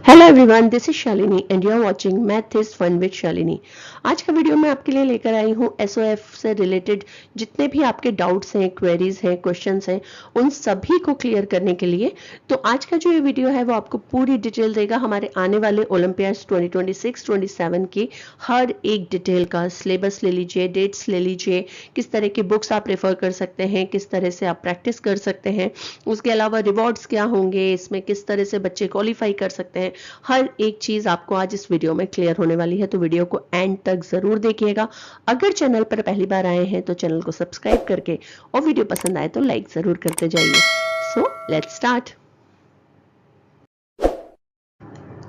Hello everyone, this is Shalini and you are watching math is fun with Shalini. आज का video मैं आपके लिए लेकर आई हूँ एसओएफ से रिलेटेड जितने भी आपके डाउट्स हैं, क्वेरीज हैं, क्वेश्चंस हैं, उन सभी को क्लियर करने के लिए। तो आज का जो ये वीडियो है वो आपको पूरी डिटेल देगा हमारे आने वाले ओलंपियाड्स 2026-27 की हर एक डिटेल का। सिलेबस ले लीजिए, डेट्स ले लीजिए, किस तरह की बुक्स आप रेफर कर सकते हैं, किस तरह से आप प्रैक्टिस कर सकते हैं, उसके अलावा रिवॉर्ड्स क्या होंगे, इसमें किस तरह से बच्चे क्वालिफाई कर सकते हैं, हर एक चीज आपको आज इस वीडियो में क्लियर होने वाली है। तो वीडियो को एंड तक जरूर देखिएगा। अगर चैनल पर पहली बार आए हैं तो चैनल को सब्सक्राइब करके और वीडियो पसंद आए तो लाइक जरूर करते जाइए। So let's start.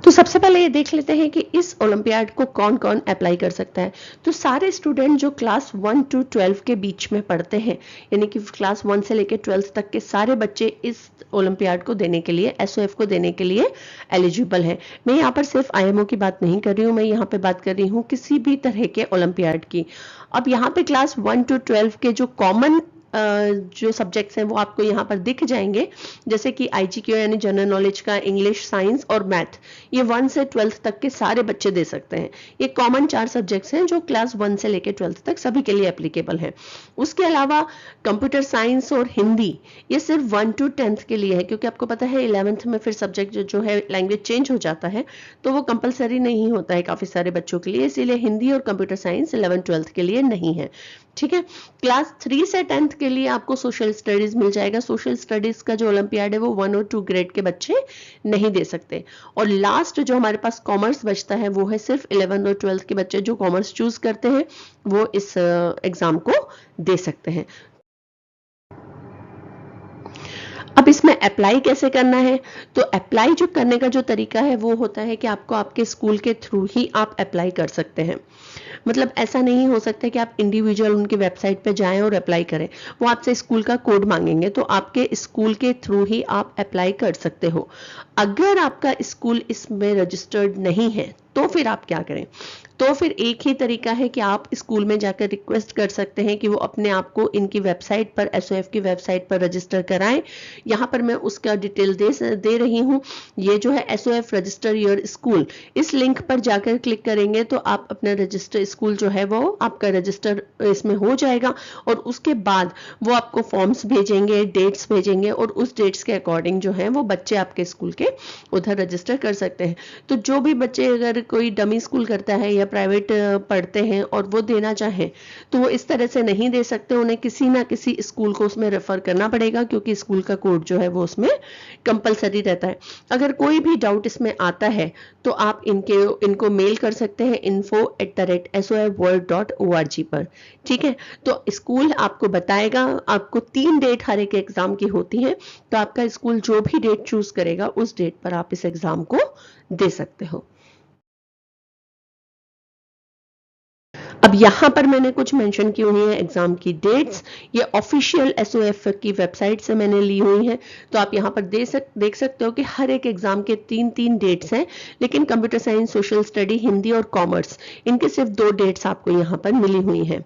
तो सबसे पहले ये देख लेते हैं कि इस ओलंपियाड को कौन कौन अप्लाई कर सकता है। तो सारे स्टूडेंट जो क्लास 1 to 12 के बीच में पढ़ते हैं, यानी कि क्लास 1 से लेकर 12 तक के सारे बच्चे इस ओलंपियाड को देने के लिए, एसओएफ को देने के लिए एलिजिबल है। मैं यहाँ पर सिर्फ आईएमओ की बात नहीं कर रही हूँ, मैं यहाँ पे बात कर रही हूँ किसी भी तरह के ओलंपियाड की। अब यहाँ पे क्लास 1 to 12 के जो कॉमन जो सब्जेक्ट्स हैं वो आपको यहाँ पर दिख जाएंगे, जैसे कि आईजीक्यू यानी जनरल नॉलेज का, इंग्लिश, साइंस और मैथ, ये 1 से 12 तक के सारे बच्चे दे सकते हैं। ये कॉमन 4 सब्जेक्ट्स हैं जो क्लास 1 से लेकर 12 तक सभी के लिए एप्लीकेबल है। उसके अलावा कंप्यूटर साइंस और हिंदी ये सिर्फ 1 to 10th के लिए है, क्योंकि आपको पता है 11th में फिर सब्जेक्ट जो है लैंग्वेज चेंज हो जाता है, तो वो कंपलसरी नहीं होता है काफी सारे बच्चों के लिए, इसीलिए हिंदी और कंप्यूटर साइंस 11-12 के लिए नहीं है। ठीक है, क्लास 3 से 10th के लिए आपको सोशल स्टडीज मिल जाएगा। सोशल स्टडीज का जो ओलंपियाड है वो 1 और 2 ग्रेड के बच्चे नहीं दे सकते। और लास्ट जो हमारे पास कॉमर्स बचता है वो है सिर्फ 11 और 12 के बच्चे जो कॉमर्स चूज करते हैं वो इस एग्जाम को दे सकते हैं। अब इसमें अप्लाई कैसे करना है? तो अप्लाई जो करने का जो तरीका है वो होता है कि आपको आपके स्कूल के थ्रू ही आप अप्लाई कर सकते हैं। मतलब ऐसा नहीं हो सकता कि आप इंडिविजुअल उनकी वेबसाइट पे जाएं और अप्लाई करें। वो आपसे स्कूल का कोड मांगेंगे, तो आपके स्कूल के थ्रू ही आप अप्लाई कर सकते हो। अगर आपका स्कूल इसमें रजिस्टर्ड नहीं है तो फिर आप क्या करें? तो फिर एक ही तरीका है कि आप स्कूल में जाकर रिक्वेस्ट कर सकते हैं कि वो अपने आप को इनकी वेबसाइट पर, एसओएफ की वेबसाइट पर रजिस्टर कराएं। यहाँ पर मैं उसका डिटेल दे रही हूँ। ये जो है एसओएफ रजिस्टर योर स्कूल, इस लिंक पर जाकर क्लिक करेंगे तो आप अपना रजिस्टर स्कूल जो है वो आपका रजिस्टर इसमें हो जाएगा। और उसके बाद वो आपको फॉर्म्स भेजेंगे, डेट्स भेजेंगे, और उस डेट्स के अकॉर्डिंग जो है वो बच्चे आपके स्कूल के उधर रजिस्टर कर सकते हैं। तो जो भी बच्चे, अगर कोई डमी स्कूल करता है या प्राइवेट पढ़ते हैं और वो देना चाहें तो वो इस तरह से नहीं दे सकते, उन्हें किसी ना किसी स्कूल को उसमें रेफर करना पड़ेगा, क्योंकि स्कूल का कोड जो है वो उसमें कंपलसरी रहता है। अगर कोई भी डाउट इसमें आता है तो आप इनको मेल कर सकते हैं info@soifworld.org पर। ठीक है, तो स्कूल आपको बताएगा। आपको 3 डेट हर एक एग्जाम की होती है, तो आपका स्कूल जो भी डेट चूज करेगा उस डेट पर आप इस एग्जाम को दे सकते हो। अब यहाँ पर मैंने कुछ मेंशन की हुई है एग्जाम की डेट्स, ये ऑफिशियल एसओएफ की वेबसाइट से मैंने ली हुई है। तो आप यहाँ पर देख सकते हो कि हर एक एग्जाम के 3-3 डेट्स हैं, लेकिन computer science, social study, Hindi और कॉमर्स, इनके सिर्फ 2 डेट्स आपको यहाँ पर मिली हुई हैं।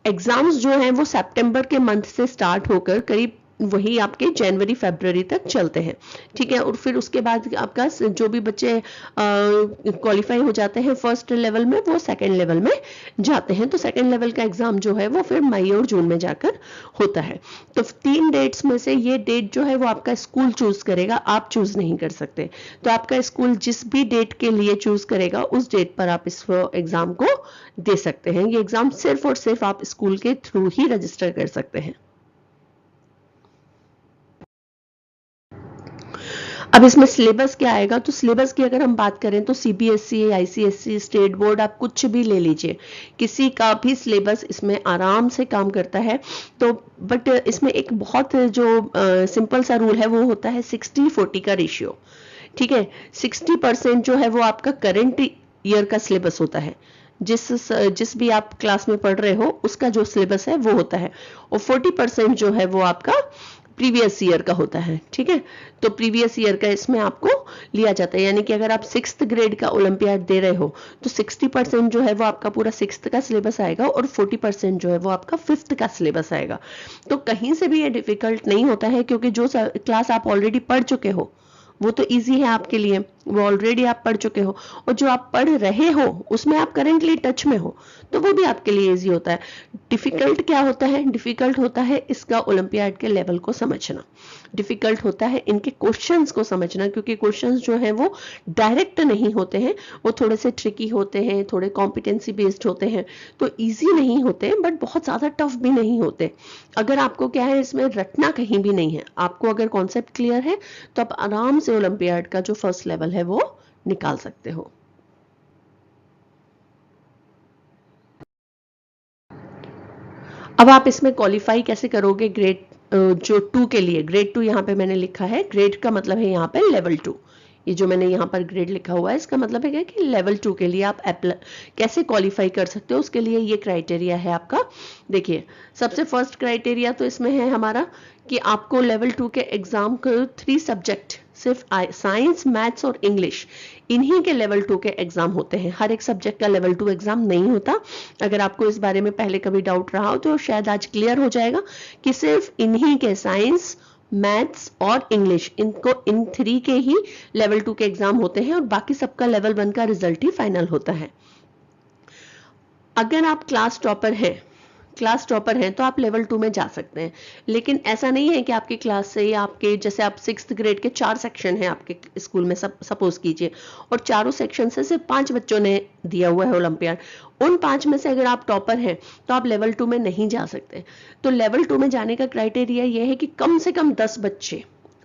एग्जाम्स जो हैं वो सितंबर के मंथ से स्टार्ट होकर करीब वही आपके जनवरी फरवरी तक चलते हैं। ठीक है, और फिर उसके बाद आपका जो भी बच्चे क्वालिफाई हो जाते हैं फर्स्ट लेवल में, वो सेकंड लेवल में जाते हैं। तो सेकंड लेवल का एग्जाम जो है वो फिर मई और जून में जाकर होता है। तो 3 डेट्स में से ये डेट जो है वो आपका स्कूल चूज करेगा, आप चूज नहीं कर सकते। तो आपका स्कूल जिस भी डेट के लिए चूज करेगा उस डेट पर आप इस एग्जाम को दे सकते हैं। ये एग्जाम सिर्फ और सिर्फ आप स्कूल के थ्रू ही रजिस्टर कर सकते हैं। अब इसमें सिलेबस क्या आएगा? तो सिलेबस की अगर हम बात करें तो सीबीएसई, आईसीएसई, स्टेट बोर्ड, आप कुछ भी ले लीजिए, किसी का भी सिलेबस इसमें आराम से काम करता है। तो बट इसमें एक बहुत जो सिंपल सा रूल है वो होता है 60-40 का रेशियो। ठीक है, 60% जो है वो आपका करंट ईयर का सिलेबस होता है, जिस भी आप क्लास में पढ़ रहे हो उसका जो सिलेबस है वो होता है, और 40% जो है वो आपका प्रीवियस ईयर का होता है। ठीक है, तो प्रीवियस ईयर का इसमें आपको लिया जाता है, यानी कि अगर आप 6th ग्रेड का ओलंपियाड दे रहे हो तो 60% जो है वो आपका पूरा 6th का सिलेबस आएगा, और 40% जो है वो आपका 5th का सिलेबस आएगा। तो कहीं से भी ये डिफिकल्ट नहीं होता है, क्योंकि जो क्लास आप ऑलरेडी पढ़ चुके हो वो तो इजी है आपके लिए। वो ऑलरेडी आप पढ़ चुके हो, और जो आप पढ़ रहे हो उसमें आप करेंटली टच में हो, तो वो भी आपके लिए इजी होता है। डिफिकल्ट क्या होता है? डिफिकल्ट होता है इसका ओलंपियाड के लेवल को समझना, डिफिकल्ट होता है इनके क्वेश्चंस को समझना, क्योंकि क्वेश्चंस जो है वो डायरेक्ट नहीं होते हैं, वो थोड़े से ट्रिकी होते हैं, थोड़े कॉम्पिटेंसी बेस्ड होते हैं, तो इजी नहीं होते बट बहुत ज्यादा टफ भी नहीं होते। अगर आपको क्या है इसमें रटना कहीं भी नहीं है, आपको अगर कॉन्सेप्ट क्लियर है तो आप आराम से ओलंपियाड का जो फर्स्ट लेवल है वो निकाल सकते हो। अब आप इसमें क्वालिफाई कैसे करोगे? ग्रेड जो 2 के लिए, ग्रेड 2 यहाँ पे मैंने लिखा है, ग्रेड का मतलब है यहाँ पे लेवल 2, ये जो मैंने यहाँ पर ग्रेड लिखा हुआ है इसका मतलब है कि लेवल 2 के लिए आप कैसे क्वालिफाई कर सकते हो, उसके लिए ये क्राइटेरिया है आपका। देखिए, सबसे फर्स्ट क्राइटेरिया तो इसमें है हमारा कि आपको लेवल 2 के एग्जाम को 3 सब्जेक्ट, सिर्फ साइंस, मैथ्स और इंग्लिश, इन्हीं के लेवल 2 के एग्जाम होते हैं, हर एक सब्जेक्ट का लेवल 2 एग्जाम नहीं होता। अगर आपको इस बारे में पहले कभी डाउट रहा हो तो शायद आज क्लियर हो जाएगा कि सिर्फ इन्हीं के साइंस, मैथ्स और इंग्लिश, इनको इन 3 के ही लेवल 2 के एग्जाम होते हैं, और बाकी सबका लेवल 1 का रिजल्ट ही फाइनल होता है। अगर आप क्लास टॉपर हैं तो आप लेवल 2 में जा सकते हैं, लेकिन ऐसा नहीं है कि आपकी क्लास से या आपके, जैसे आप 6th ग्रेड के 4 सेक्शन हैं आपके स्कूल में, सपोज कीजिए, और चारों सेक्शन से सिर्फ 5 बच्चों ने दिया हुआ है ओलंपियाड, उन 5 में से अगर आप टॉपर हैं तो आप लेवल 2 में नहीं जा सकते। तो लेवल 2 में जाने का क्राइटेरिया यह है कि कम से कम 10 बच्चे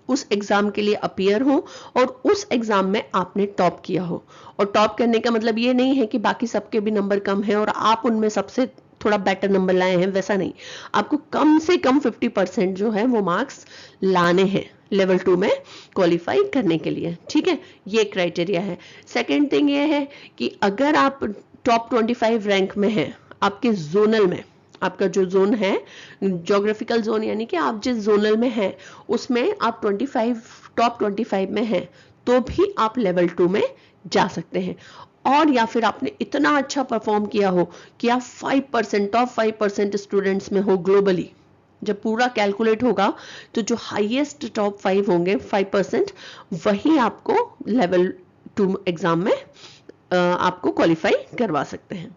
उस एग्जाम के लिए अपीयर हो और उस एग्जाम में आपने टॉप किया हो। और टॉप करने का मतलब ये नहीं है कि बाकी सबके भी नंबर कम है और आप उनमें सबसे थोड़ा बेटर नंबर लाए हैं, वैसा नहीं। आपको कम से कम 50% जो है वो मार्क्स लाने हैं लेवल 2 में क्वालिफाई करने के लिए, ठीक है, ये क्राइटेरिया है। सेकेंड थिंग ये है कि अगर आप टॉप 25 रैंक में हैं आपके जोनल में, आपका जो जोन है ज्योग्राफिकल जोन, यानी कि आप जिस जोनल में हैं उसमें आप 25 टॉप 25 में हैं, तो भी आप लेवल 2 में जा सकते हैं। और या फिर आपने इतना अच्छा परफॉर्म किया हो कि आप 5% टॉप 5% स्टूडेंट्स में हो ग्लोबली, जब पूरा कैलकुलेट होगा तो जो हाईएस्ट टॉप 5 होंगे 5%, वही आपको लेवल 2 एग्जाम में आपको क्वालिफाई करवा सकते हैं।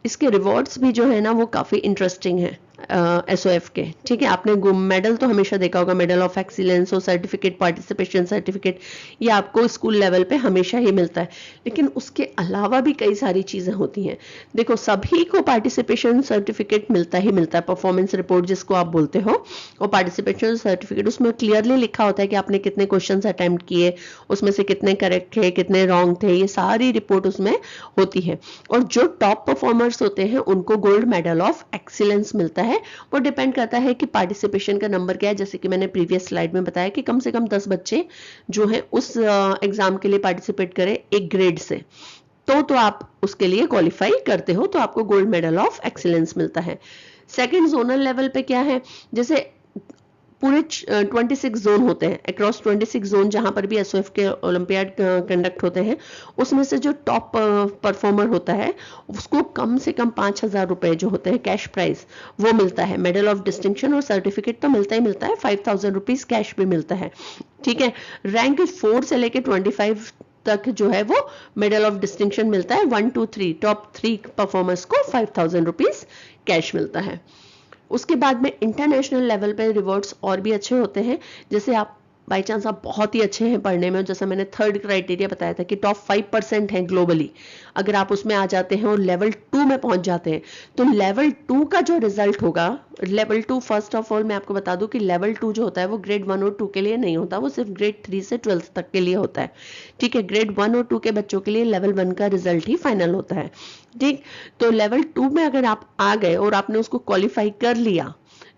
इसके रिवॉर्ड्स भी जो है ना वो काफी इंटरेस्टिंग है एसओएफ के, ठीक है। आपने मेडल तो हमेशा देखा होगा, मेडल ऑफ एक्सीलेंस और सर्टिफिकेट, पार्टिसिपेशन सर्टिफिकेट, ये आपको स्कूल लेवल पे हमेशा ही मिलता है। लेकिन उसके अलावा भी कई सारी चीजें होती हैं। देखो, सभी को पार्टिसिपेशन सर्टिफिकेट मिलता ही मिलता है, परफॉर्मेंस रिपोर्ट जिसको आप बोलते हो, और पार्टिसिपेशन सर्टिफिकेट उसमें क्लियरली लिखा होता है कि आपने कितने क्वेश्चन अटेम्प्ट किए, उसमें से कितने करेक्ट थे, कितने रॉन्ग थे, ये सारी रिपोर्ट उसमें होती है। और जो टॉप परफॉर्मर्स होते हैं उनको गोल्ड मेडल ऑफ एक्सीलेंस मिलता है। वो डिपेंड करता है कि पार्टिसिपेशन का नंबर क्या है, जैसे कि मैंने प्रीवियस स्लाइड में बताया कि कम से कम 10 बच्चे जो है उस एग्जाम के लिए पार्टिसिपेट करें एक ग्रेड से, तो आप उसके लिए क्वालिफाई करते हो, तो आपको गोल्ड मेडल ऑफ एक्सीलेंस मिलता है। सेकंड जोनल लेवल पे क्या है, जैसे पूरे 26 जोन होते हैं, अक्रॉस 26 जोन जहां पर भी एसओएफ के ओलंपियाड कंडक्ट होते हैं, उसमें से जो टॉप परफॉर्मर होता है उसको कम से कम 5,000 रुपए जो होते हैं कैश प्राइज वो मिलता है। मेडल ऑफ डिस्टिंक्शन और सर्टिफिकेट तो मिलता ही मिलता है, 5,000 रुपीज कैश भी मिलता है, ठीक है। रैंक 4 से लेके 25 तक जो है वो मेडल ऑफ डिस्टिंक्शन मिलता है। 1 2 3 टॉप 3 परफॉर्मर्स को 5,000 रुपीज कैश मिलता है। उसके बाद में इंटरनेशनल लेवल पे रिवॉर्ड्स और भी अच्छे होते हैं, जैसे आप बाई चांस आप बहुत ही अच्छे हैं पढ़ने में, जैसा मैंने थर्ड क्राइटेरिया बताया था कि टॉप 5% हैं ग्लोबली, अगर आप उसमें आ जाते हैं और लेवल 2 में पहुंच जाते हैं, तो लेवल 2 का जो रिजल्ट होगा, लेवल 2 फर्स्ट ऑफ ऑल मैं आपको बता दूं कि लेवल 2 जो होता है वो ग्रेड 1 और 2 के लिए नहीं होता, वो सिर्फ ग्रेड 3 से 12th तक के लिए होता है, ठीक है। ग्रेड 1 और 2 के बच्चों के लिए लेवल 1 का रिजल्ट ही फाइनल होता है, ठीक। तो लेवल 2 में अगर आप आ गए और आपने उसको क्वालिफाई कर लिया,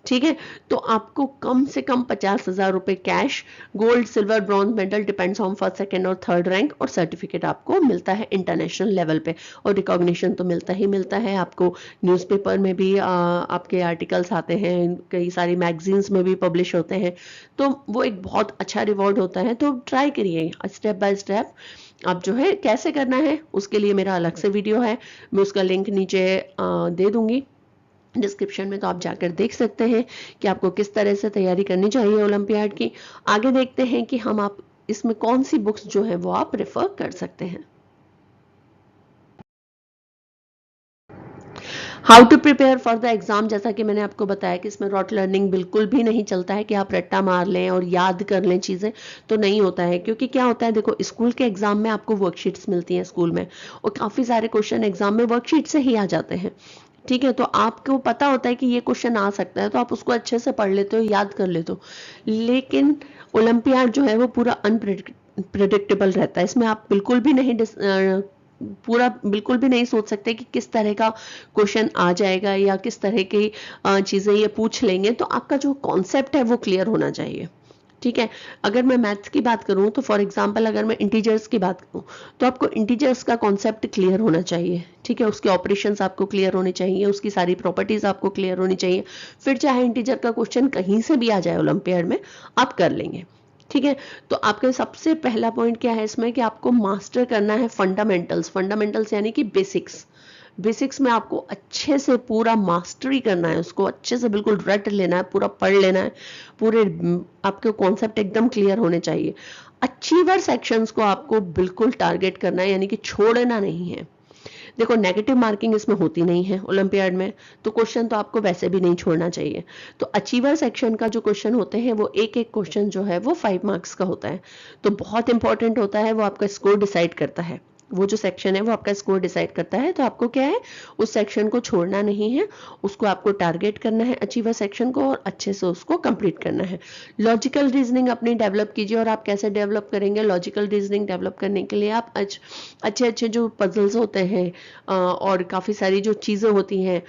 ठीक है, तो आपको कम से कम 50,000 रुपए cash, gold, silver, bronze medal depends on first, second और थर्ड रैंक, और सर्टिफिकेट आपको मिलता है इंटरनेशनल लेवल पे। और रिकॉग्निशन तो मिलता ही मिलता है आपको, न्यूज़पेपर में भी आपके आर्टिकल्स आते हैं, कई सारी मैगजीन्स में भी पब्लिश होते हैं, तो वो एक बहुत अच्छा रिवॉर्ड होता है। तो ट्राई करिए स्टेप बाय स्टेप, आप जो है कैसे करना है उसके लिए मेरा अलग से वीडियो है, मैं उसका लिंक नीचे दे दूंगी, डिस्क्रिप्शन में, तो आप जाकर देख सकते हैं कि आपको किस तरह से तैयारी करनी चाहिए ओलंपियाड की। आगे देखते हैं कि हम आप इसमें कौन सी बुक्स जो है वो आप रेफर कर सकते हैं। How to prepare for the exam, जैसा कि मैंने आपको बताया कि इसमें रॉट लर्निंग बिल्कुल भी नहीं चलता है कि आप रट्टा मार लें और याद कर लें चीजें, तो नहीं होता है। क्योंकि क्या होता है, देखो स्कूल के एग्जाम में आपको वर्कशीट्स मिलती हैं स्कूल में, और काफी सारे क्वेश्चन एग्जाम में वर्कशीट से ही आ जाते हैं। ठीक है, तो आपको पता होता है कि ये क्वेश्चन आ सकता है, तो आप उसको अच्छे से पढ़ लेते हो, याद कर लेते हो। लेकिन ओलंपियाड जो है वो पूरा अनप्रिडिक्टेबल रहता है। इसमें आप बिल्कुल भी नहीं पूरा बिल्कुल भी नहीं सोच सकते कि किस तरह का क्वेश्चन आ जाएगा या किस तरह की चीजें ये पूछ लेंगे। तो आपका जो कॉन्सेप्ट है वो क्लियर होना चाहिए। ठीक है, अगर मैं मैथ्स की बात करूं तो फॉर एग्जांपल अगर मैं इंटीजर्स की बात करूं, तो आपको इंटीजर्स का कॉन्सेप्ट क्लियर होना चाहिए। ठीक है, उसके ऑपरेशंस आपको क्लियर होने चाहिए, उसकी सारी प्रॉपर्टीज आपको क्लियर होनी चाहिए। फिर चाहे इंटीजर का क्वेश्चन कहीं से भी आ जाए ओलंपियाड में, आप कर लेंगे। ठीक है, तो आपका सबसे पहला पॉइंट क्या है इसमें कि आपको मास्टर करना है फंडामेंटल्स। फंडामेंटल्स यानी कि बेसिक्स। बेसिक्स में आपको अच्छे से पूरा मास्टरी करना है, उसको अच्छे से बिल्कुल रट लेना है, पूरा पढ़ लेना है, पूरे आपके कॉन्सेप्ट एकदम क्लियर होने चाहिए। अचीवर सेक्शंस को आपको बिल्कुल टारगेट करना है, यानी कि छोड़ना नहीं है। देखो नेगेटिव मार्किंग इसमें होती नहीं है ओलंपियाड में, तो क्वेश्चन तो आपको वैसे भी नहीं छोड़ना चाहिए। तो अचीवर सेक्शन का जो क्वेश्चन होते हैं वो एक एक क्वेश्चन जो है वो 5 मार्क्स का होता है, तो बहुत इंपॉर्टेंट होता है, वो आपका स्कोर डिसाइड करता है। वो जो सेक्शन है वो आपका स्कोर डिसाइड करता है। तो आपको क्या है, उस सेक्शन को छोड़ना नहीं है, उसको आपको टारगेट करना है अचीवर सेक्शन को, और अच्छे से उसको कंप्लीट करना है। लॉजिकल रीजनिंग अपनी डेवलप कीजिए। और आप कैसे डेवलप करेंगे लॉजिकल रीजनिंग डेवलप करने के लिए? आप अच्छे अच्छे जो पजल्स होते हैं और काफ़ी सारी जो चीज़ें होती हैं,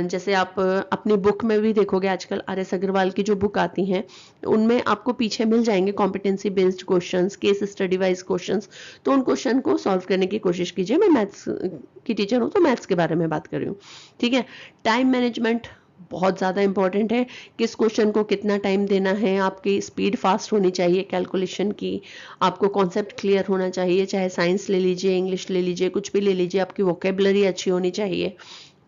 जैसे आप अपनी बुक में भी देखोगे आजकल RS अग्रवाल की जो बुक आती हैं, उनमें आपको पीछे मिल जाएंगे competency based questions, case study wise questions. तो उन क्वेश्चन को सॉल्व करने की कोशिश कीजिए। मैं मैथ्स की टीचर हूँ तो मैथ्स के बारे में बात कर रही हूँ। ठीक है, टाइम मैनेजमेंट बहुत ज़्यादा इंपॉर्टेंट है। किस क्वेश्चन को कितना टाइम देना है, आपकी स्पीड फास्ट होनी चाहिए कैलकुलेशन की, आपको कॉन्सेप्ट क्लियर होना चाहिए, चाहे साइंस ले लीजिए, इंग्लिश ले लीजिए, कुछ भी ले लीजिए, आपकी वोकेबलरी अच्छी होनी चाहिए।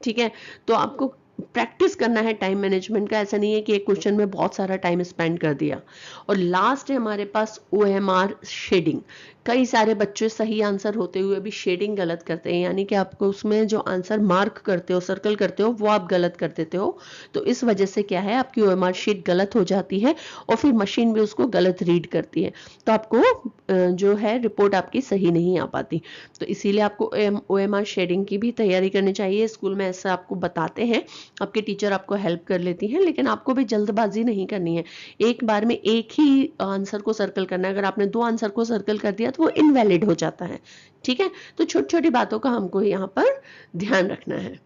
ठीक है, तो आपको प्रैक्टिस करना है टाइम मैनेजमेंट का। ऐसा नहीं है कि एक क्वेश्चन में बहुत सारा टाइम स्पेंड कर दिया। और लास्ट है हमारे पास OMR शेडिंग। कई सारे बच्चे सही आंसर होते हुए भी शेडिंग गलत करते हैं, यानी कि आपको उसमें जो आंसर मार्क करते हो, सर्कल करते हो, वो आप गलत कर देते हो। तो इस वजह से क्या है, आपकी OMR शीट गलत हो जाती है और फिर मशीन भी उसको गलत रीड करती है, तो आपको जो है रिपोर्ट आपकी सही नहीं आ पाती। तो इसीलिए आपको OMR शेडिंग की भी तैयारी करनी चाहिए। स्कूल में ऐसा आपको बताते हैं, आपके टीचर आपको हेल्प कर लेती हैं, लेकिन आपको भी जल्दबाजी नहीं करनी है। एक बार में एक ही आंसर को सर्कल करना है। अगर आपने 2 आंसर को सर्कल कर दिया तो वो इनवैलिड हो जाता है। ठीक है, तो छोटी छोटी बातों का हमको यहाँ पर ध्यान रखना है।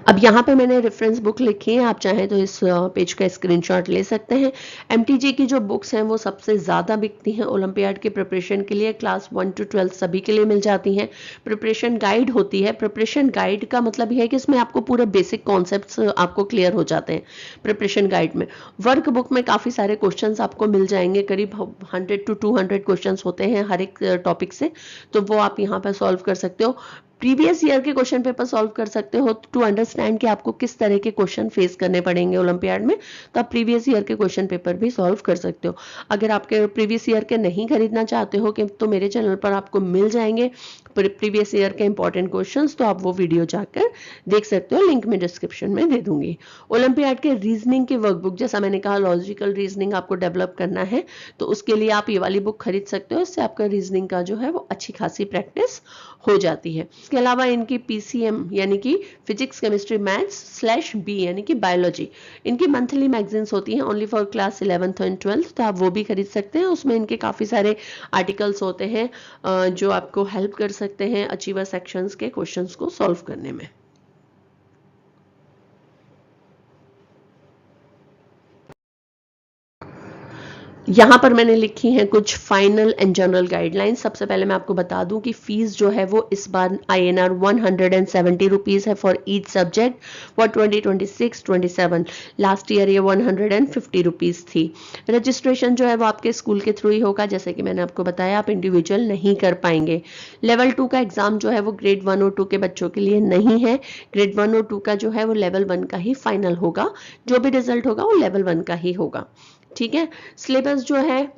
अब यहाँ पे मैंने रेफरेंस बुक लिखी है, आप चाहें तो इस पेज का स्क्रीनशॉट ले सकते हैं। MTG की जो बुक्स हैं वो सबसे ज़्यादा बिकती हैं ओलंपियाड की प्रिपरेशन के लिए। क्लास 1 to 12 सभी के लिए मिल जाती हैं। प्रिपरेशन गाइड होती है। प्रिपरेशन गाइड का मतलब यह है कि इसमें आपको पूरे बेसिक कॉन्सेप्ट्स आपको क्लियर हो जाते हैं प्रिपरेशन गाइड में। वर्क बुक में काफ़ी सारे क्वेश्चन आपको मिल जाएंगे, करीब 100 to 200 क्वेश्चन होते हैं हर एक टॉपिक से, तो वो आप यहाँ पर सॉल्व कर सकते हो। प्रीवियस ईयर के क्वेश्चन पेपर सॉल्व कर सकते हो टू अंडरस्टैंड कि आपको किस तरह के क्वेश्चन फेस करने पड़ेंगे ओलंपियाड में, तो आप प्रीवियस ईयर के क्वेश्चन पेपर भी सॉल्व कर सकते हो। अगर आपके प्रीवियस ईयर के नहीं खरीदना चाहते हो कि तो मेरे चैनल पर आपको मिल जाएंगे प्रीवियस ईयर के इंपॉर्टेंट क्वेश्चंस, तो आप वो वीडियो जाकर देख सकते हो, लिंक मैं डिस्क्रिप्शन में दे दूंगी। ओलंपियाड के रीजनिंग की वर्कबुक, जैसा मैंने कहा लॉजिकल रीजनिंग आपको डेवलप करना है, तो उसके लिए आप ये वाली बुक खरीद सकते हो। इससे आपका रीजनिंग का जो है वो अच्छी खासी प्रैक्टिस हो जाती है। इसके अलावा इनकी PCM यानी कि फिजिक्स केमिस्ट्री मैथ्स / बी यानी कि बायोलॉजी, इनकी मंथली मैगजीन्स होती हैं only for class 11th and 12th, तो आप वो भी खरीद सकते हैं। उसमें इनके काफ़ी सारे आर्टिकल्स होते हैं जो आपको हेल्प कर सकते हैं अचीवर सेक्शंस के क्वेश्चंस को सॉल्व करने में। यहाँ पर मैंने लिखी हैं कुछ फाइनल एंड जनरल गाइडलाइंस। सबसे पहले मैं आपको बता दूं कि फीस जो है वो इस बार INR 170 रुपीज़ है for each subject for 2026-27। Last year ये 150 रुपीज़ थी। रजिस्ट्रेशन जो है वो आपके स्कूल के थ्रू ही होगा, जैसे कि मैंने आपको बताया आप इंडिविजुअल नहीं कर पाएंगे। लेवल 2 का एग्जाम जो है वो ग्रेड 1 और 2 के बच्चों के लिए नहीं है। ग्रेड 1 और 2 का जो है वो लेवल 1 का ही फाइनल होगा, जो भी रिजल्ट होगा वो लेवल 1 का ही होगा। ठीक है, सिलेबस जो है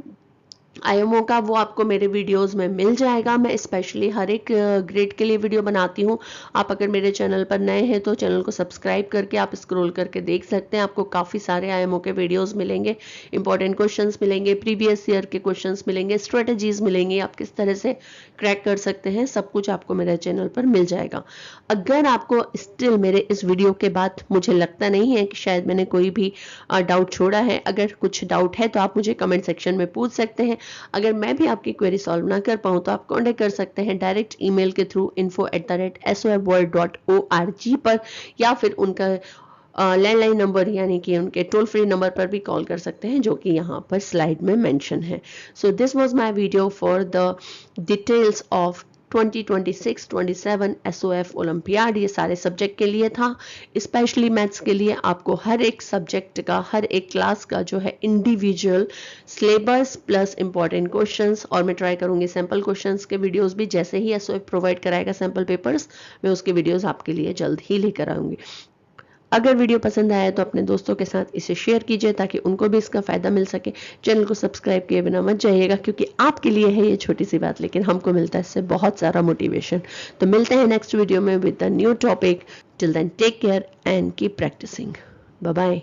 IMO का वो आपको मेरे वीडियोस में मिल जाएगा। मैं स्पेशली हर एक ग्रेड के लिए वीडियो बनाती हूँ। आप अगर मेरे चैनल पर नए हैं तो चैनल को सब्सक्राइब करके आप स्क्रॉल करके देख सकते हैं। आपको काफ़ी सारे IMO के वीडियोस मिलेंगे, इंपॉर्टेंट क्वेश्चंस मिलेंगे, प्रीवियस ईयर के क्वेश्चंस मिलेंगे, स्ट्रेटजीज मिलेंगी, आप किस तरह से क्रैक कर सकते हैं, सब कुछ आपको मेरे चैनल पर मिल जाएगा। अगर आपको स्टिल मेरे इस वीडियो के बाद मुझे लगता नहीं है कि शायद मैंने कोई भी डाउट छोड़ा है, अगर कुछ डाउट है तो आप मुझे कमेंट सेक्शन में पूछ सकते हैं। अगर मैं भी आपकी क्वेरी सॉल्व ना कर पाऊँ तो आप कॉन्टेक्ट कर सकते हैं डायरेक्ट ईमेल के थ्रू info@sofworld.org पर, या फिर उनका लैंडलाइन नंबर यानी कि उनके टोल फ्री नंबर पर भी कॉल कर सकते हैं, जो कि यहाँ पर स्लाइड में मेंशन है। So this was my video for the details of 2026-27 SOF olympiad. ये सारे सब्जेक्ट के लिए था, स्पेशली मैथ्स के लिए आपको हर एक सब्जेक्ट का, हर एक क्लास का जो है individual syllabus plus important questions, और मैं ट्राई करूंगी सैम्पल क्वेश्चंस के वीडियोस भी, जैसे ही SOF प्रोवाइड कराएगा सैम्पल पेपर्स मैं उसके वीडियोस आपके लिए जल्द ही लेकर आऊंगी। अगर वीडियो पसंद आया तो अपने दोस्तों के साथ इसे शेयर कीजिए ताकि उनको भी इसका फायदा मिल सके। चैनल को सब्सक्राइब किए बिना मत जाइएगा, क्योंकि आपके लिए है ये छोटी सी बात, लेकिन हमको मिलता है इससे बहुत सारा मोटिवेशन। तो मिलते हैं नेक्स्ट वीडियो में with a new topic. Till then take care and keep practising. Bye bye.